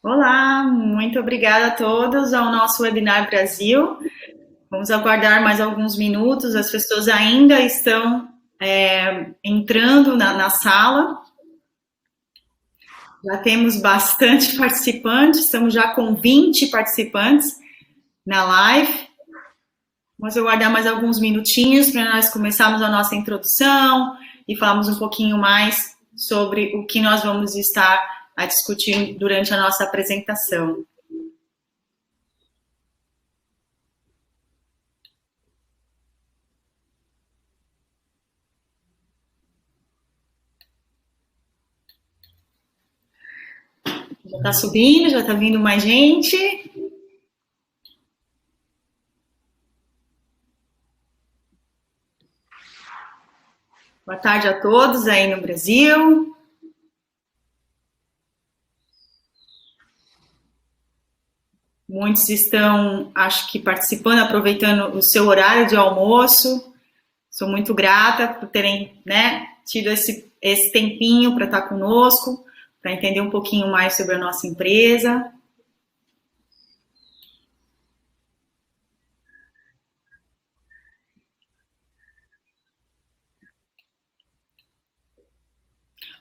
Olá, muito obrigada a todos ao nosso webinar Brasil. Vamos aguardar mais alguns minutos, as pessoas ainda estão entrando na sala. Já temos bastante participantes, estamos já com 20 participantes na live. Vamos aguardar mais alguns minutinhos para nós começarmos a nossa introdução e falarmos um pouquinho mais sobre o que nós vamos estar a discutir durante a nossa apresentação. Já está subindo, já está vindo mais gente. Boa tarde a todos aí no Brasil. Muitos estão, acho que, participando, aproveitando o seu horário de almoço. Sou muito grata por terem, tido esse tempinho para estar conosco, para entender um pouquinho mais sobre a nossa empresa.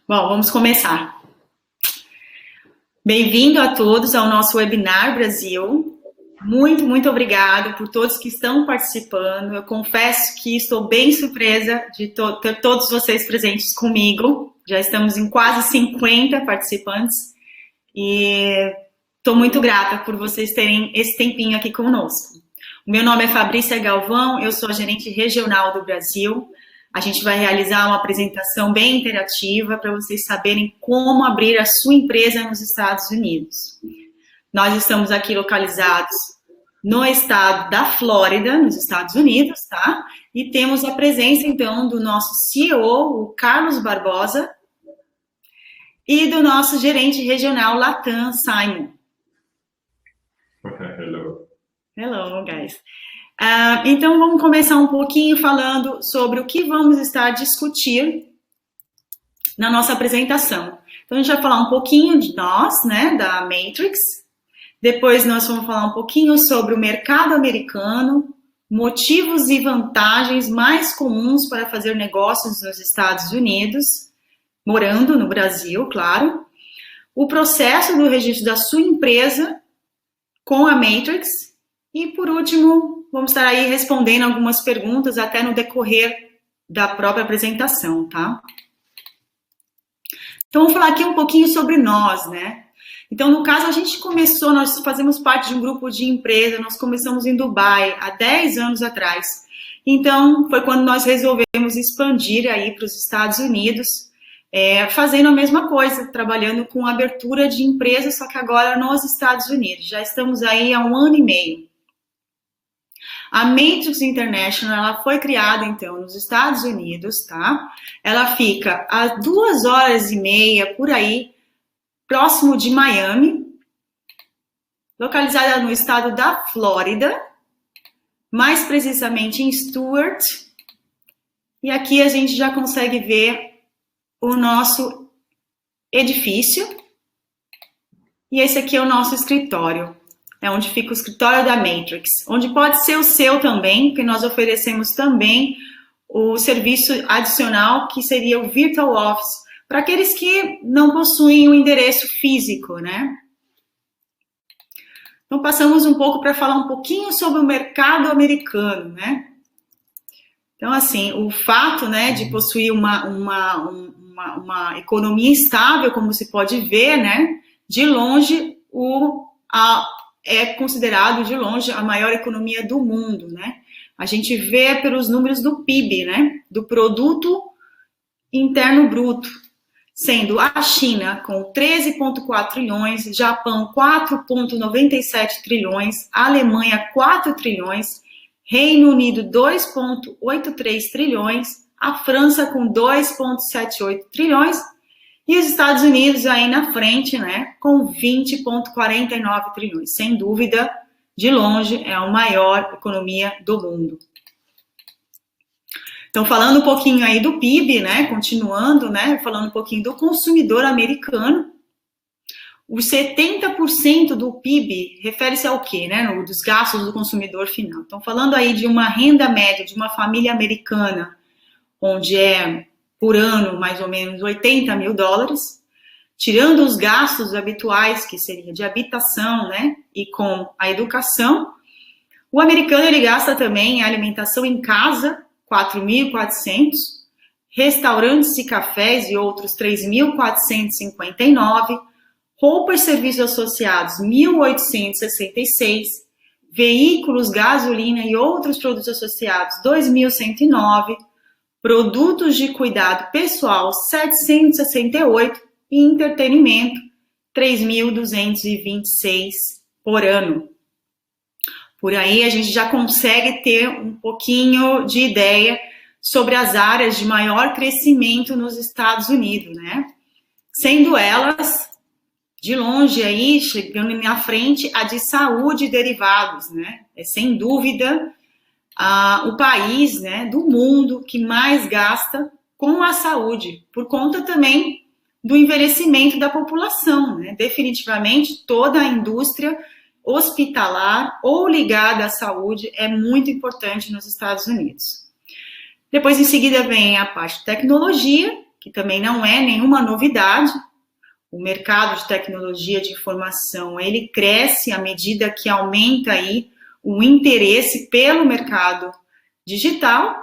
Bom, vamos começar. Bem-vindo a todos ao nosso webinar Brasil. Muito obrigado por todos que estão participando. Eu confesso que estou bem surpresa de ter todos vocês presentes comigo. Já estamos em quase 50 participantes e estou muito grata por vocês terem esse tempinho aqui conosco. O meu nome é Fabrícia Galvão, eu sou a gerente regional do Brasil. A gente vai realizar uma apresentação bem interativa para vocês saberem como abrir a sua empresa nos Estados Unidos. Nós estamos aqui localizados no estado da Flórida, nos Estados Unidos, tá? E temos a presença, então, do nosso CEO, o Carlos Barbosa, e do nosso gerente regional, Latam, Simon. Hello. Hello, guys. Então, vamos começar um pouquinho falando sobre o que vamos estar discutir na nossa apresentação. Então, a gente vai falar um pouquinho de nós, da Matrix. Depois, nós vamos falar um pouquinho sobre o mercado americano, motivos e vantagens mais comuns para fazer negócios nos Estados Unidos, morando no Brasil, claro. O processo do registro da sua empresa com a Matrix. E, por último, vamos estar aí respondendo algumas perguntas até no decorrer da própria apresentação, tá? Então, vamos falar aqui um pouquinho sobre nós, Então, no caso, a gente começou, nós fazemos parte de um grupo de empresa, nós começamos em Dubai há 10 anos atrás. Então, foi quando nós resolvemos expandir aí para os Estados Unidos, fazendo a mesma coisa, trabalhando com abertura de empresas, só que agora nos Estados Unidos. Já estamos aí há 1 ano e meio. A Matrix International, ela foi criada, então, nos Estados Unidos, tá? Ela fica a 2h30, por aí, próximo de Miami, localizada no estado da Flórida, mais precisamente em Stuart. E aqui a gente já consegue ver o nosso edifício. E esse aqui é o nosso escritório. É onde fica o escritório da Matrix, onde pode ser o seu também, porque nós oferecemos também o serviço adicional, que seria o Virtual Office, para aqueles que não possuem o endereço físico, Então, passamos um pouco para falar um pouquinho sobre o mercado americano, Então, assim, o fato, de possuir uma economia estável, como se pode ver, de longe, é considerado, de longe, a maior economia do mundo, A gente vê pelos números do PIB, do Produto Interno Bruto, sendo a China com 13,4 trilhões, Japão 4,97 trilhões, Alemanha 4 trilhões, Reino Unido 2,83 trilhões, a França com 2,78 trilhões e os Estados Unidos aí na frente, com 20,49 trilhões. Sem dúvida, de longe, é a maior economia do mundo. Então, falando um pouquinho aí do PIB, continuando, falando um pouquinho do consumidor americano, Os 70% do PIB refere-se ao quê, né? Dos gastos do consumidor final. Então, falando aí de uma renda média de uma família americana, onde é, por ano, mais ou menos $80 mil, tirando os gastos habituais, que seria de habitação, né? E com a educação, o americano, ele gasta também a alimentação em casa, 4.400, restaurantes e cafés e outros 3.459, roupas e serviços associados, 1.866, veículos, gasolina e outros produtos associados, 2.109, produtos de cuidado pessoal, 768 e entretenimento, 3.226 por ano. Por aí a gente já consegue ter um pouquinho de ideia sobre as áreas de maior crescimento nos Estados Unidos, né? Sendo elas, de longe aí, chegando na frente, a de saúde e derivados, né? É sem dúvida o país, né, do mundo que mais gasta com a saúde, por conta também do envelhecimento da população, né? Definitivamente toda a indústria hospitalar ou ligada à saúde é muito importante nos Estados Unidos. Depois, em seguida, vem a parte de tecnologia, que também não é nenhuma novidade. O mercado de tecnologia de informação, ele cresce à medida que aumenta aí o interesse pelo mercado digital,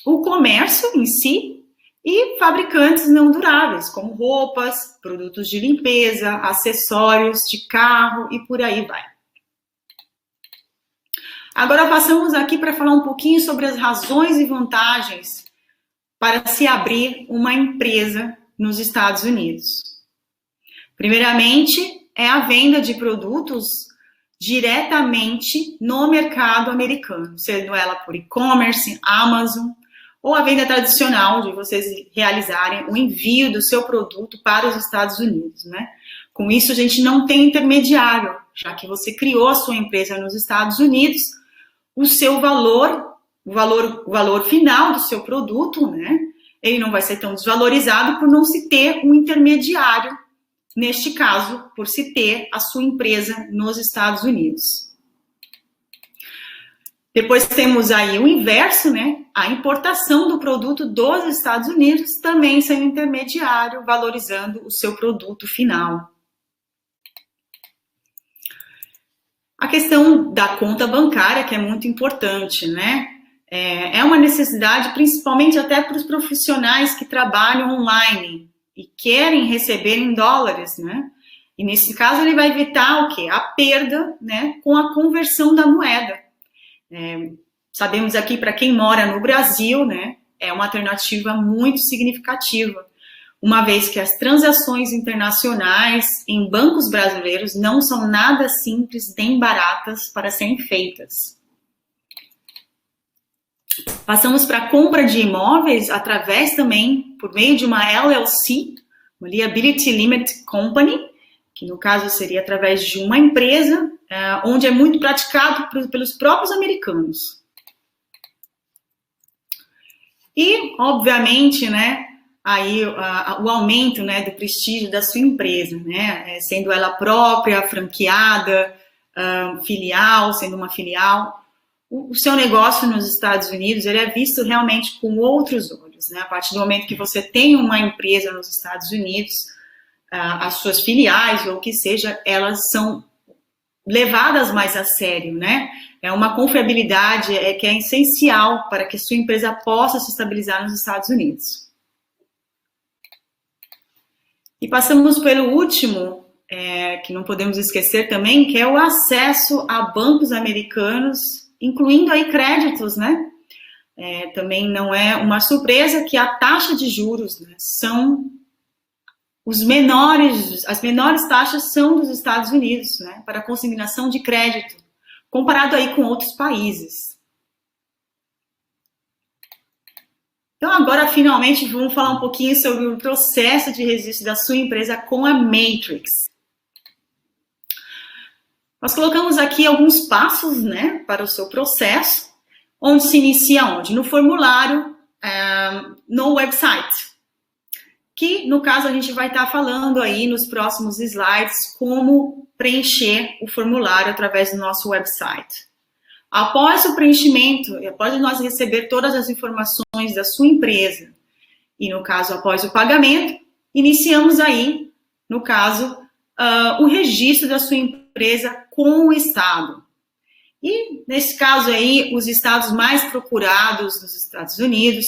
o comércio em si e fabricantes não duráveis, como roupas, produtos de limpeza, acessórios de carro e por aí vai. Agora passamos aqui para falar um pouquinho sobre as razões e vantagens para se abrir uma empresa nos Estados Unidos. Primeiramente, é a venda de produtos diretamente no mercado americano, sendo ela por e-commerce, Amazon, ou a venda tradicional de vocês realizarem o envio do seu produto para os Estados Unidos, né? Com isso, a gente não tem intermediário, já que você criou a sua empresa nos Estados Unidos, o seu valor final do seu produto, né? Ele não vai ser tão desvalorizado por não se ter um intermediário, neste caso, por se ter a sua empresa nos Estados Unidos. Depois temos aí o inverso, né? A importação do produto dos Estados Unidos também sem intermediário, valorizando o seu produto final. A questão da conta bancária, que é muito importante, né? É uma necessidade, principalmente até para os profissionais que trabalham online e querem receber em dólares, né? E nesse caso ele vai evitar o quê? A perda, né? Com a conversão da moeda. Sabemos aqui, para quem mora no Brasil, né? É uma alternativa muito significativa, uma vez que as transações internacionais em bancos brasileiros não são nada simples nem baratas para serem feitas. Passamos para a compra de imóveis através também, por meio de uma LLC, uma Liability Limited Company, que no caso seria através de uma empresa, onde é muito praticado pelos próprios americanos. E, obviamente, né, aí o aumento, né, do prestígio da sua empresa, né, sendo ela própria, franqueada, filial, sendo uma filial. O seu negócio nos Estados Unidos, ele é visto realmente com outros olhos, né? A partir do momento que você tem uma empresa nos Estados Unidos, as suas filiais, ou o que seja, elas são levadas mais a sério, né? É uma confiabilidade que é essencial para que sua empresa possa se estabilizar nos Estados Unidos. E passamos pelo último, que não podemos esquecer também, que é o acesso a bancos americanos, incluindo aí créditos, né? Também não é uma surpresa que a taxa de juros, né, são as menores taxas são dos Estados Unidos, né, para consignação de crédito, comparado aí com outros países. Então agora, finalmente, vamos falar um pouquinho sobre o processo de registro da sua empresa com a Matrix. Nós colocamos aqui alguns passos, né, para o seu processo, onde se inicia onde? No formulário, no website. que, no caso, a gente vai estar falando aí nos próximos slides como preencher o formulário através do nosso website. Após o preenchimento, após nós receber todas as informações da sua empresa, e no caso, após o pagamento, iniciamos aí, no caso, o registro da sua empresa com o Estado. E, nesse caso aí, os estados mais procurados nos Estados Unidos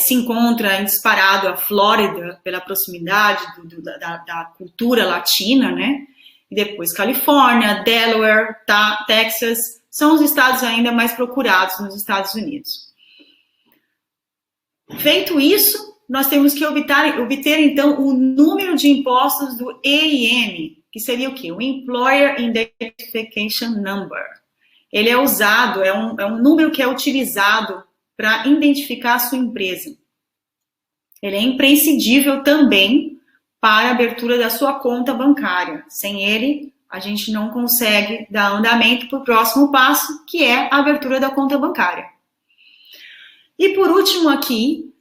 se encontra em disparado a Flórida, pela proximidade da cultura latina, né? E depois Califórnia, Delaware, Texas, são os estados ainda mais procurados nos Estados Unidos. Feito isso, nós temos que obter então, o número de impostos do EIN, que seria o quê? O Employer Identification Number. Ele é usado, é um número que é utilizado para identificar a sua empresa. Ele é imprescindível também para a abertura da sua conta bancária. Sem ele, a gente não consegue dar andamento para o próximo passo, que é a abertura da conta bancária. E por último aqui,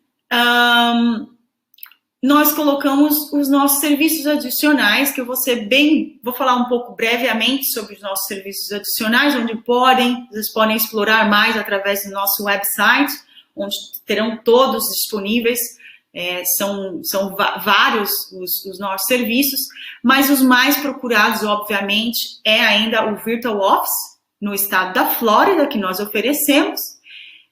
nós colocamos os nossos serviços adicionais, que vou falar um pouco brevemente sobre os nossos serviços adicionais, onde vocês podem explorar mais através do nosso website, onde terão todos disponíveis, são vários os nossos serviços, mas os mais procurados, obviamente, é ainda o Virtual Office, no estado da Flórida, que nós oferecemos,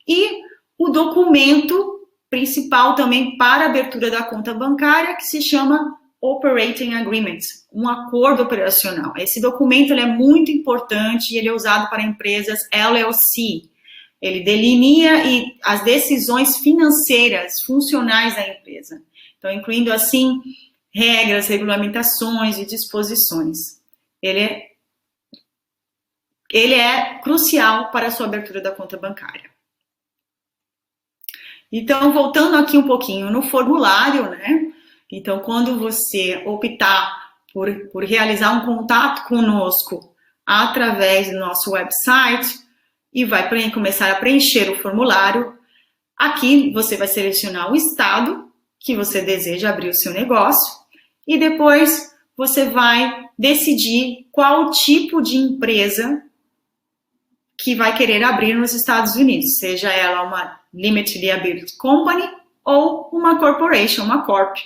e o documento principal também para a abertura da conta bancária, que se chama Operating Agreement, um acordo operacional. Esse documento ele é muito importante e ele é usado para empresas LLC. Ele delinea as decisões financeiras, funcionais da empresa. Então, incluindo, assim, regras, regulamentações e disposições. Ele é crucial para a sua abertura da conta bancária. Então, voltando aqui um pouquinho no formulário, né? Então, quando você optar por realizar um contato conosco através do nosso website e vai começar a preencher o formulário, aqui você vai selecionar o estado que você deseja abrir o seu negócio e depois você vai decidir qual tipo de empresa que vai querer abrir nos Estados Unidos, seja ela uma Limited Liability Company ou uma Corporation, uma Corp.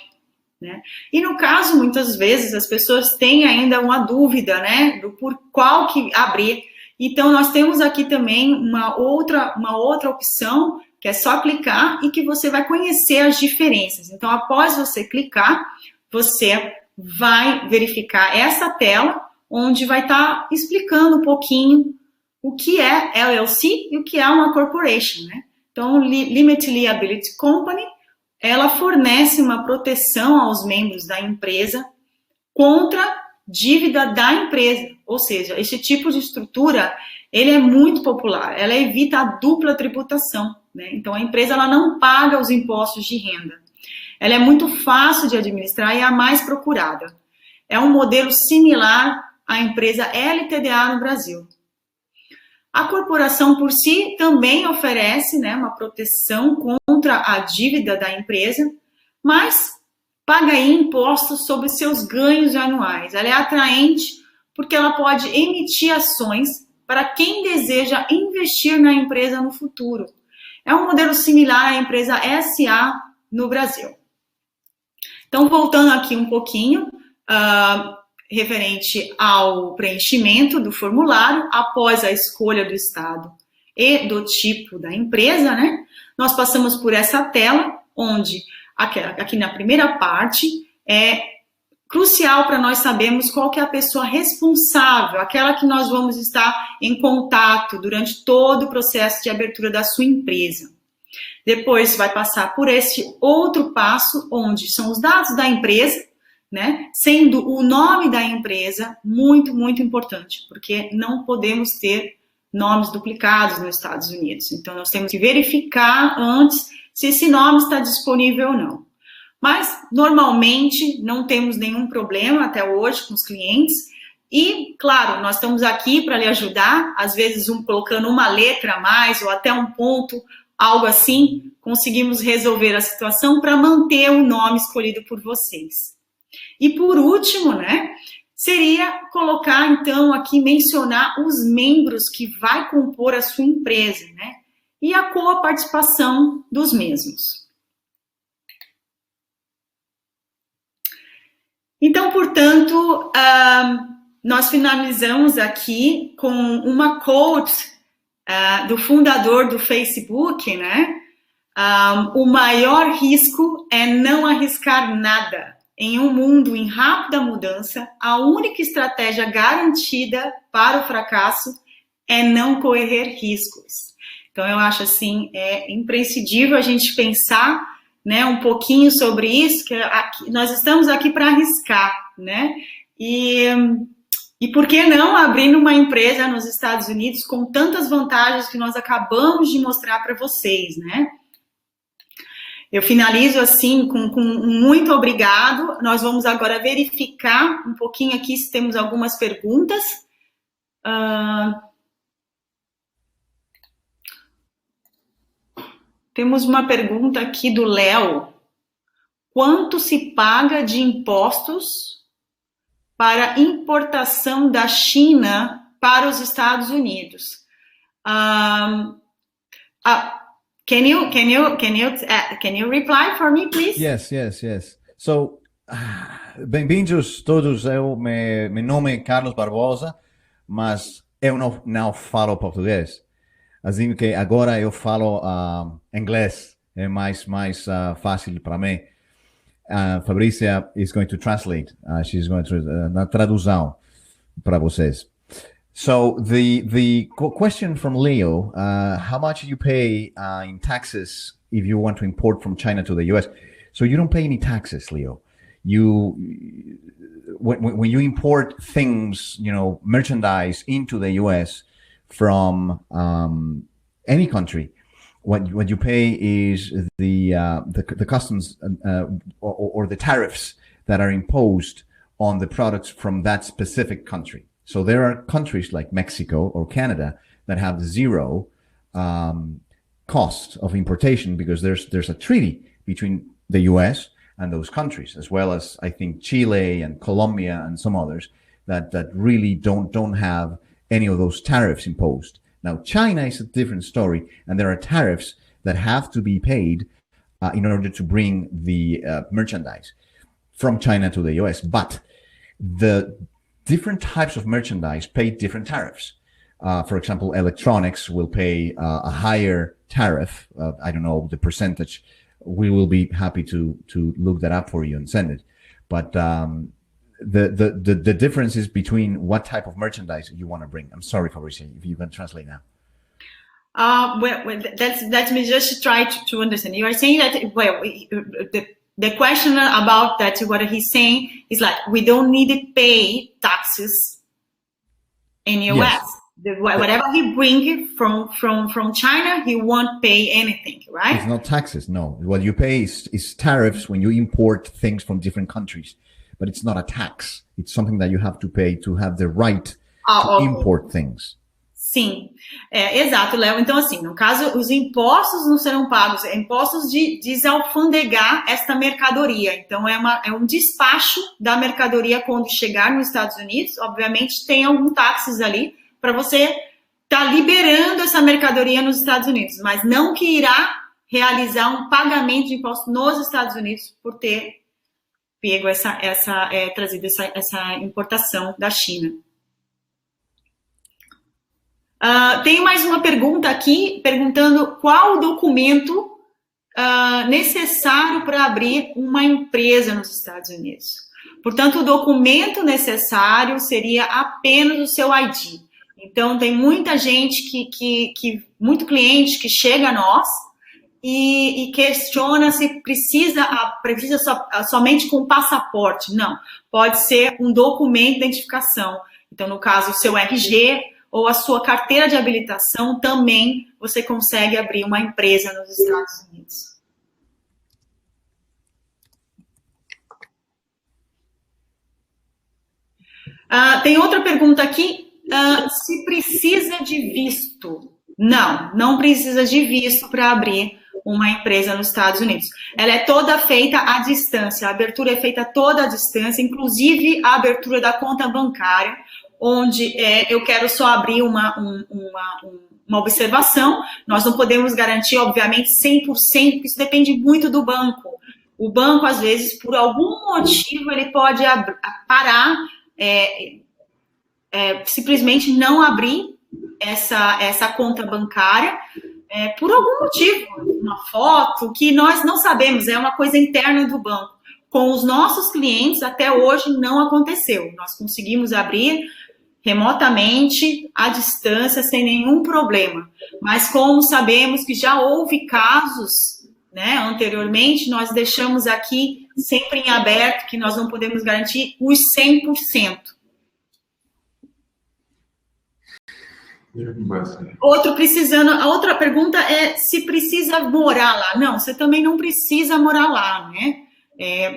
Né? E no caso, muitas vezes, as pessoas têm ainda uma dúvida, né, por qual que abrir. Então, nós temos aqui também uma outra opção, que é só clicar e que você vai conhecer as diferenças. Então, após você clicar, você vai verificar essa tela, onde vai estar explicando um pouquinho o que é LLC e o que é uma corporation, né? Então, Limited Liability Company, ela fornece uma proteção aos membros da empresa contra dívida da empresa. Ou seja, esse tipo de estrutura, ele é muito popular, ela evita a dupla tributação, né? Então, a empresa ela não paga os impostos de renda. Ela é muito fácil de administrar e é a mais procurada. É um modelo similar à empresa LTDA no Brasil. A corporação por si também oferece, né, uma proteção contra a dívida da empresa, mas paga aí impostos sobre seus ganhos anuais. Ela é atraente porque ela pode emitir ações para quem deseja investir na empresa no futuro. É um modelo similar à empresa SA no Brasil. Então, voltando aqui um pouquinho, referente ao preenchimento do formulário, após a escolha do estado e do tipo da empresa, né? Nós passamos por essa tela, onde aqui na primeira parte é crucial para nós sabermos qual que é a pessoa responsável, aquela que nós vamos estar em contato durante todo o processo de abertura da sua empresa. Depois vai passar por esse outro passo, onde são os dados da empresa, né? Sendo o nome da empresa muito, muito importante, porque não podemos ter nomes duplicados nos Estados Unidos. Então, nós temos que verificar antes se esse nome está disponível ou não. Mas, normalmente, não temos nenhum problema até hoje com os clientes. E, claro, nós estamos aqui para lhe ajudar, às vezes colocando uma letra a mais ou até um ponto algo assim, conseguimos resolver a situação para manter o nome escolhido por vocês. E por último, né, seria colocar, então, aqui, mencionar os membros que vai compor a sua empresa, né, e a coparticipação dos mesmos. Então, portanto, nós finalizamos aqui com uma quote do fundador do Facebook, né? O maior risco é não arriscar nada. Em um mundo em rápida mudança, a única estratégia garantida para o fracasso é não correr riscos. Então, eu acho assim, é imprescindível a gente pensar, né, um pouquinho sobre isso, que nós estamos aqui para arriscar, né? E por que não abrir uma empresa nos Estados Unidos com tantas vantagens que nós acabamos de mostrar para vocês, né? Eu finalizo assim com muito obrigado. Nós vamos agora verificar um pouquinho aqui se temos algumas perguntas. Temos uma pergunta aqui do Léo. Quanto se paga de impostos para importação da China para os Estados Unidos? Can you reply for me, please? Yes. So, bem-vindos todos. Meu nome é Carlos Barbosa, mas eu não falo português. Assim que agora eu falo inglês, é mais fácil para mim. Fabrícia is going to translate. She's going to na tradução para vocês. So the question from Leo: how much you pay in taxes if you want to import from China to the U.S.? So you don't pay any taxes, Leo. When you import things, merchandise into the U.S. from any country, what you pay is the customs or the tariffs that are imposed on the products from that specific country. So there are countries like Mexico or Canada that have zero cost of importation because there's a treaty between the U.S. and those countries, as well as I think Chile and Colombia and some others that really don't have any of those tariffs imposed. Now, China is a different story, and there are tariffs that have to be paid in order to bring the merchandise from China to the U.S. But the different types of merchandise pay different tariffs. For example, electronics will pay a higher tariff. I don't know the percentage. We will be happy to look that up for you and send it. But the difference is between what type of merchandise you want to bring. I'm sorry, Fabrizio, if you can translate now. Let me just try to understand. You are saying that the question about that, what he's saying is like we don't need to pay taxes in US. Yes. Whatever he brings from China, he won't pay anything, right? It's not taxes, no. What you pay is tariffs when you import things from different countries. But it's not a tax. It's something that you have to pay to have the right to import things. Sim, exato, Léo. Então, assim, no caso, os impostos não serão pagos, é impostos de desalfandegar esta mercadoria. Então, é um despacho da mercadoria quando chegar nos Estados Unidos. Obviamente, tem algum taxas ali para você estar liberando essa mercadoria nos Estados Unidos, mas não que irá realizar um pagamento de imposto nos Estados Unidos por ter pego trazido essa importação da China. Tem mais uma pergunta aqui, perguntando qual o documento necessário para abrir uma empresa nos Estados Unidos. Portanto, o documento necessário seria apenas o seu ID. Então, tem muita gente, muito cliente que chega a nós e questiona se precisa somente com passaporte. Não, pode ser um documento de identificação. Então, no caso, o seu RG ou a sua carteira de habilitação, também você consegue abrir uma empresa nos Estados Unidos. Tem outra pergunta aqui. Se precisa de visto Não precisa de visto para abrir uma empresa nos Estados Unidos. Ela é toda feita à distância, a abertura é feita toda à distância, inclusive a abertura da conta bancária, onde eu quero só abrir uma observação. Nós não podemos garantir, obviamente, 100%, porque isso depende muito do banco. O banco, às vezes, por algum motivo, ele pode parar, simplesmente não abrir essa conta bancária, por algum motivo, uma foto, que nós não sabemos, é uma coisa interna do banco. Com os nossos clientes, até hoje, não aconteceu. Nós conseguimos abrir remotamente, à distância, sem nenhum problema. Mas como sabemos que já houve casos, né, anteriormente, nós deixamos aqui sempre em aberto, que nós não podemos garantir os 100%. A outra pergunta é se precisa morar lá. Não, você também não precisa morar lá, né?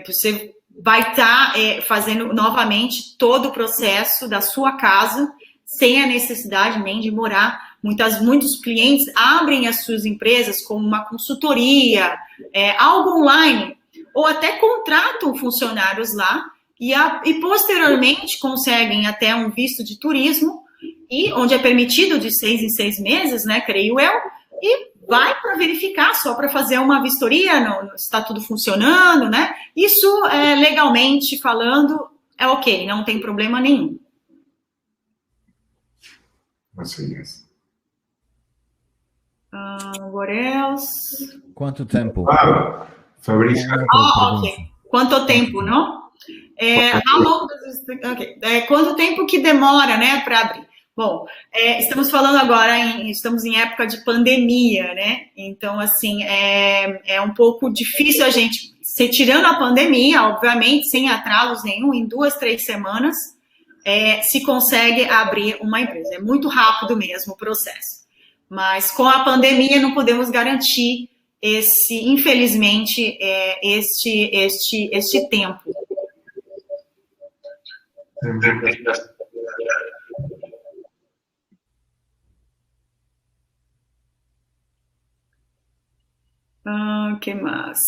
Você vai estar fazendo novamente todo o processo da sua casa, sem a necessidade nem de morar. Muitos clientes abrem as suas empresas como uma consultoria, algo online, ou até contratam funcionários lá e posteriormente conseguem até um visto de turismo, e onde é permitido de 6 em 6 meses, né, creio eu, e vai para verificar, só para fazer uma vistoria, se está tudo funcionando, né? Isso, legalmente falando, é ok, não tem problema nenhum. Assim é. What else? Quanto tempo? Fabrício. Ok. Quanto tempo, não? How long does this, okay. Quanto tempo que demora, né, para abrir? Bom, estamos falando agora, estamos em época de pandemia, né? Então, assim, é um pouco difícil a gente, tirando a pandemia, obviamente, sem atrasos nenhum, em 2, 3 semanas, se consegue abrir uma empresa. É muito rápido mesmo o processo. Mas com a pandemia não podemos garantir infelizmente, este tempo. Que mais?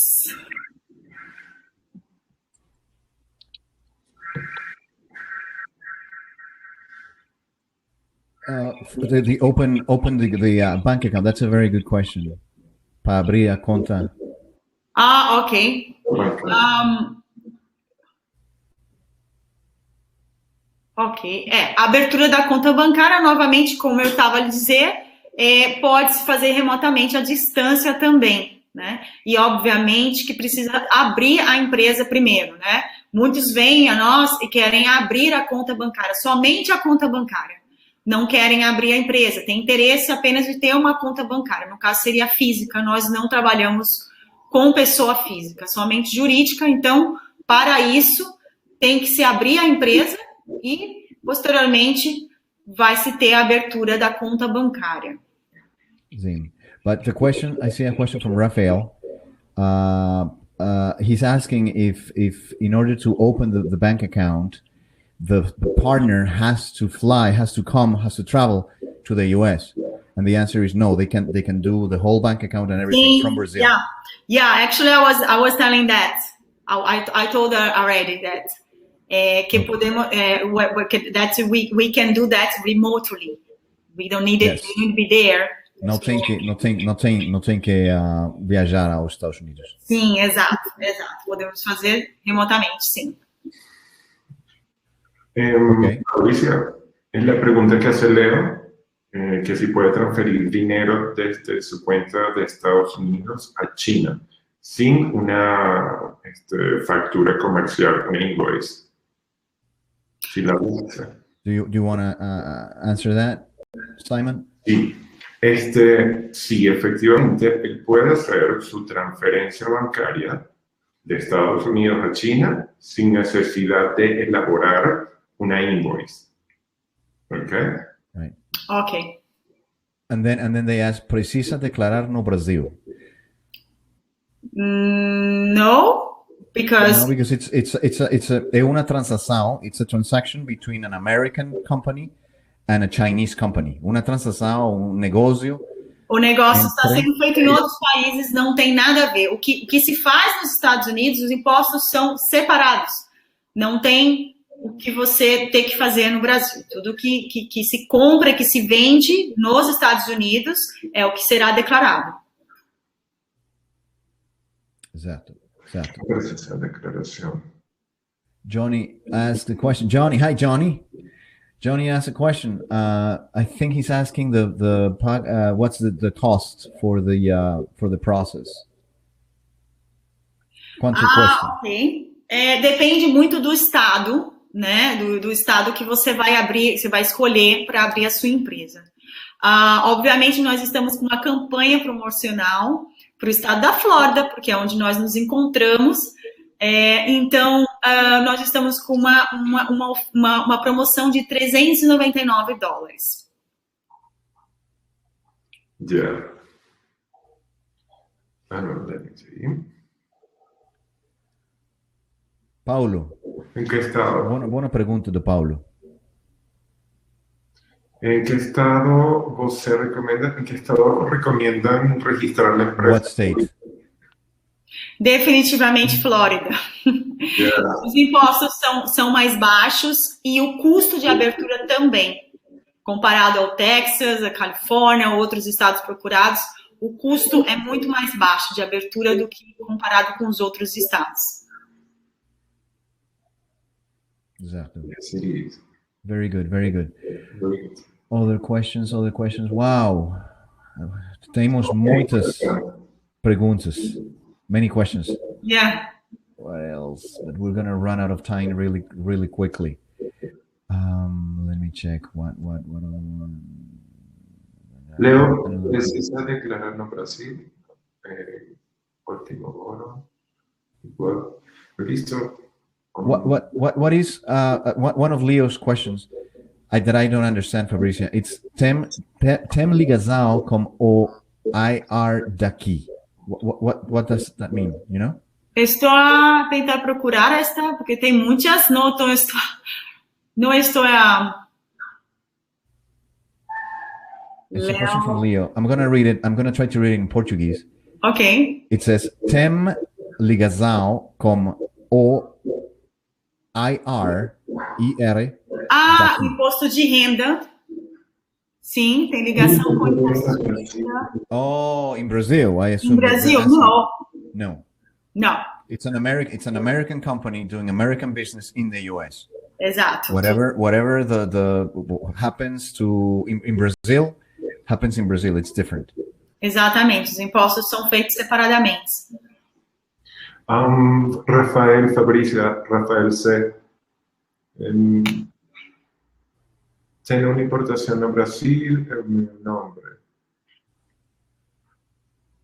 The open the bank account. That's a very good question. Para abrir a conta. Ok. Ok. A abertura da conta bancária, novamente, como eu estava a dizer, pode-se fazer remotamente à distância também, né? E, obviamente, que precisa abrir a empresa primeiro, né? Muitos vêm a nós e querem abrir a conta bancária, somente a conta bancária. Não querem abrir a empresa, tem interesse apenas de ter uma conta bancária. No caso, seria física, nós não trabalhamos com pessoa física, somente jurídica. Então, para isso, tem que se abrir a empresa e, posteriormente, vai se ter a abertura da conta bancária. Sim. But the question, I see a question from Rafael. He's asking if in order to open the bank account, the partner has to travel to the US, and the answer is no. They can do the whole bank account and everything from Brazil. Yeah. Actually, I was telling that. I told her already that que podemos that we can do that remotely. We don't need it. We need to be there. Não tem que viajar aos Estados Unidos. Sim, exato. Podemos fazer remotamente, sim. Alicia, es la pregunta que hace Leo, que si puede transferir dinero desde su cuenta de Estados Unidos a China sin una factura comercial, un invoice. Si la usa. Do you want to answer that, Simon? Sí. Sí, efectivamente, él puede hacer su transferencia bancaria de Estados Unidos a China sin necesidad de elaborar una invoice. Okay? Right. Okay. And then they ask, ¿precisa declarar no Brasil? No, because it's una transacción. It's a transaction between an American company and a Chinese company. Uma transação, negócio. O negócio está sendo feito em outros países, não tem nada a ver. O que se faz nos Estados Unidos, os impostos são separados. Não tem o que você tem que fazer no Brasil. Tudo que se compra, que se vende nos Estados Unidos é o que será declarado. Exato, exato. Essa declaração. Johnny asked the question. Johnny, hi, Johnny. Johnny asked a question. I think he's asking what's the cost for the process. Quanto custa? Ok. Depende muito do estado, né? Do estado que você vai abrir, você vai escolher para abrir a sua empresa. Obviamente, nós estamos com uma campanha promocional para o estado da Flórida, porque é onde nós nos encontramos. Então, nós estamos com uma promoção de $399. Yeah. Let me see. Paulo. Em que estado? Boa pergunta do Paulo. Em que estado você recomenda? Em que estado recomendam registrar a empresa? What state? Definitivamente Flórida. Yeah. Os impostos são mais baixos e o custo de abertura também. Comparado ao Texas, a Califórnia, outros estados procurados, o custo é muito mais baixo de abertura do que comparado com os outros estados. Exato. Yes, it is. Very good, very good. Very good. Other questions. Wow. Temos muitas perguntas. Many questions. Yeah. What else? But we're gonna run out of time really, really quickly. Let me check. What? Leo, precisa declarar no Brasil. Último oro. Igual. Listo. What is one of Leo's questions that I don't understand, Fabricia? It's tem ligação com o IR daqui. What does that mean? You know? Estou a tentar procurar porque tem muitas, não estou a... It's a question from Leo. I'm going to read it. I'm going to try to read it in Portuguese. Ok. It says, tem ligação com o IR. Imposto de renda. Sim, tem ligação com o imposto de renda. Oh, in Brazil, I assume. In Brazil, no. No. No. It's an American company doing American business in the US. Exato. Whatever the happens in Brazil happens in Brazil. It's different. Exatamente. Os impostos são feitos separadamente. Rafael C. Tem uma importação no Brasil, é o meu nome.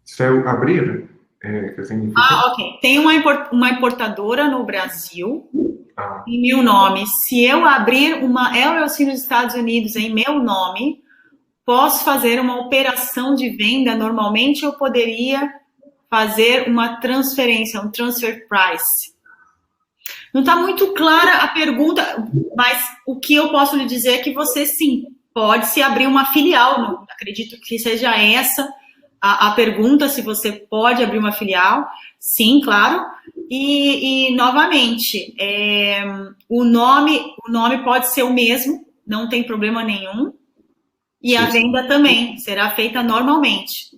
Se eu abrir, que significa? Ok. Tem uma importadora no Brasil em meu nome. Se eu abrir uma LLC nos Estados Unidos em meu nome, posso fazer uma operação de venda. Normalmente eu poderia fazer uma transferência, um transfer price. Não está muito clara a pergunta, mas o que eu posso lhe dizer é que você, sim, pode se abrir uma filial. Não acredito que seja essa a pergunta, se você pode abrir uma filial. Sim, claro. E novamente, o nome pode ser o mesmo, não tem problema nenhum. E a venda também será feita normalmente.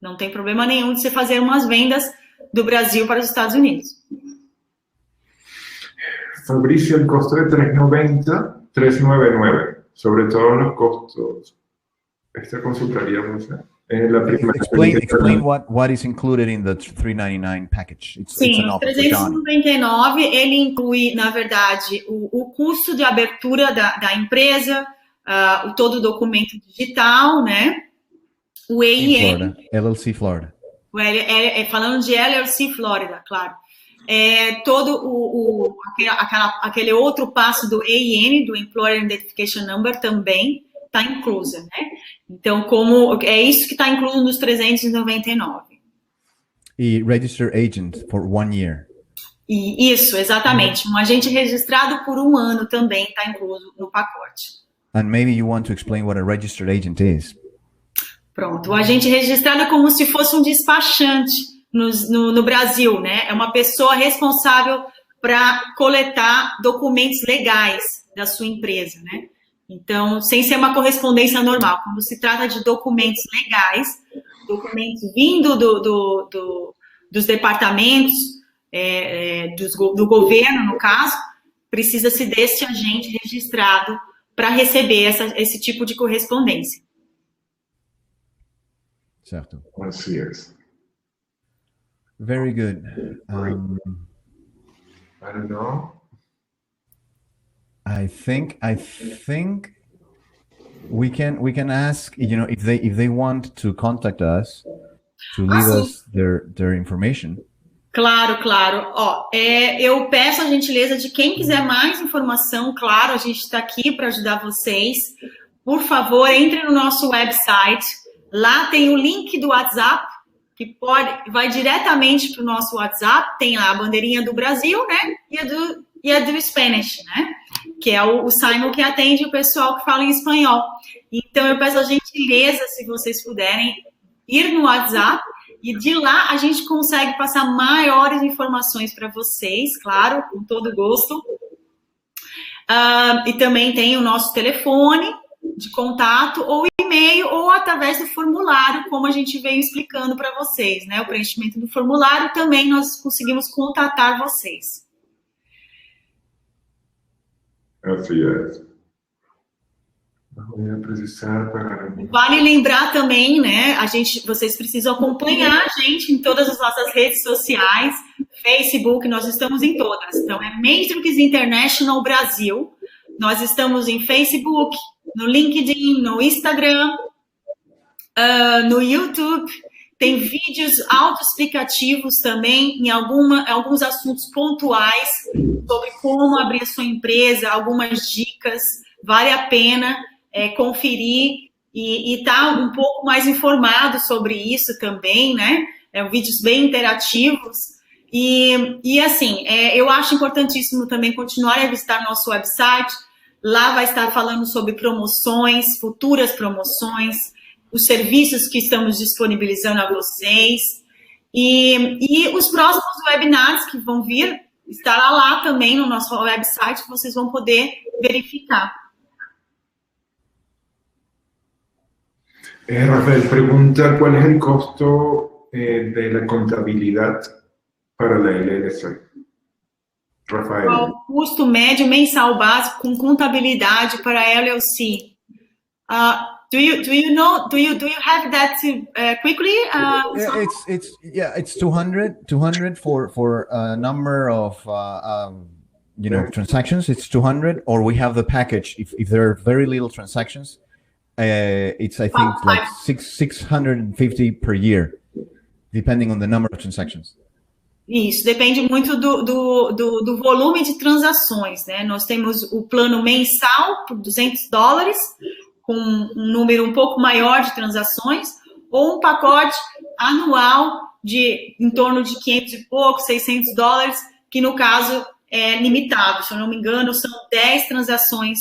Não tem problema nenhum de você fazer umas vendas do Brasil para os Estados Unidos. Fabricio, el costo de $399, sobre todo los costos. Esta consultaríamos la primera. Explain what is included in the $399 package. Sim, o 399, ele inclui, na verdade, o custo de abertura da empresa, todo o documento digital, né? O EIN. Florida, LLC Florida. Falando de LLC Florida, claro. Todo aquele outro passo do EIN, do Employer Identification Number, também está inclusa, né? Então, é isso que está incluso nos 399. E Register Agent for 1 year. Isso, exatamente. Um agente registrado por 1 ano também está incluso no pacote. And maybe you want to explain what a registered agent is. Pronto, o agente registrado é como se fosse um despachante no Brasil, né? É uma pessoa responsável para coletar documentos legais da sua empresa, né? Então, sem ser uma correspondência normal, quando se trata de documentos legais, documentos vindo dos departamentos, do governo, no caso, precisa-se desse agente registrado para receber esse tipo de correspondência. Certo. Así es. Very good. I don't know. I think we can ask, if they want to contact us to leave us their information. Claro. Eu peço a gentileza de quem quiser mais informação, claro, a gente está aqui para ajudar vocês. Por favor, entre no nosso website. Lá tem o link do WhatsApp, que vai diretamente para o nosso WhatsApp. Tem lá a bandeirinha do Brasil, né? E a do Spanish, né? Que é o Simon que atende o pessoal que fala em espanhol. Então, eu peço a gentileza, se vocês puderem, ir no WhatsApp e de lá a gente consegue passar maiores informações para vocês, claro, com todo gosto. E também tem o nosso telefone de contato ou e-mail ou através do formulário, como a gente veio explicando para vocês, né? O preenchimento do formulário também nós conseguimos contatar vocês. Así es. Voy a precisar para... Vale lembrar também, né? Vocês precisam acompanhar a gente em todas as nossas redes sociais, Facebook, nós estamos em todas. Então, é Matrix International Brasil. Nós estamos em Facebook, no LinkedIn, no Instagram, no YouTube. Tem vídeos autoexplicativos também em alguns assuntos pontuais sobre como abrir a sua empresa, algumas dicas. Vale a pena conferir e estar um pouco mais informado sobre isso também, né? Vídeos bem interativos. E assim, eu acho importantíssimo também continuar a visitar nosso website. Lá vai estar falando sobre promoções, futuras promoções, os serviços que estamos disponibilizando a vocês. E os próximos webinars que vão vir, estará lá também no nosso website, que vocês vão poder verificar. Rafael pregunta cuál es el costo de la contabilidad para la LLC. Rafael. Qual o custo médio mensal básico com contabilidade para a LLC? Do you have that quickly? It's 200 for a number of transactions. It's 200, or we have the package. If there are very little transactions, it's I think like 650 per year, depending on the number of transactions. Isso, depende muito do volume de transações, né? Nós temos o plano mensal por $200, com um número um pouco maior de transações, ou um pacote anual de em torno de 500 e pouco, $600, que no caso é limitado. Se eu não me engano, são 10 transações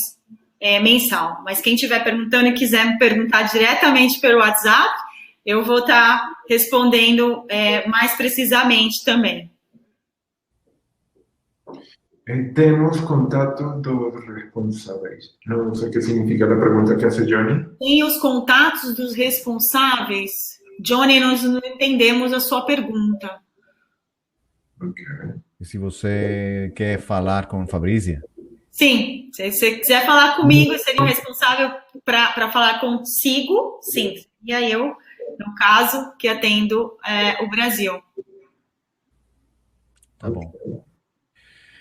mensal. Mas quem estiver perguntando e quiser me perguntar diretamente pelo WhatsApp, eu vou estar respondendo mais precisamente também. Temos contatos dos responsáveis. Não sei o que significa a pergunta que hace Johnny. Tem os contatos dos responsáveis? Johnny, nós não entendemos a sua pergunta. Ok. E se você quer falar com Fabrícia? Sim, se você quiser falar comigo, seria o responsável para falar consigo, sim. E aí eu, no caso, que atendo o Brasil. Tá bom.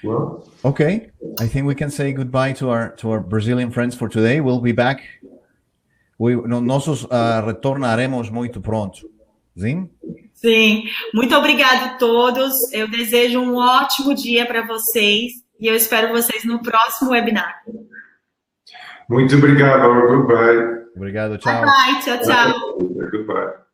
Well, okay, I think we can say goodbye to our Brazilian friends for today. We'll be back. Nós retornaremos muito pronto. Sim? Sim. Muito obrigado a todos. Eu desejo um ótimo dia para vocês e eu espero vocês no próximo webinar. muito obrigado. Goodbye. Obrigado, tchau. Bye, tchau, tchau. Goodbye.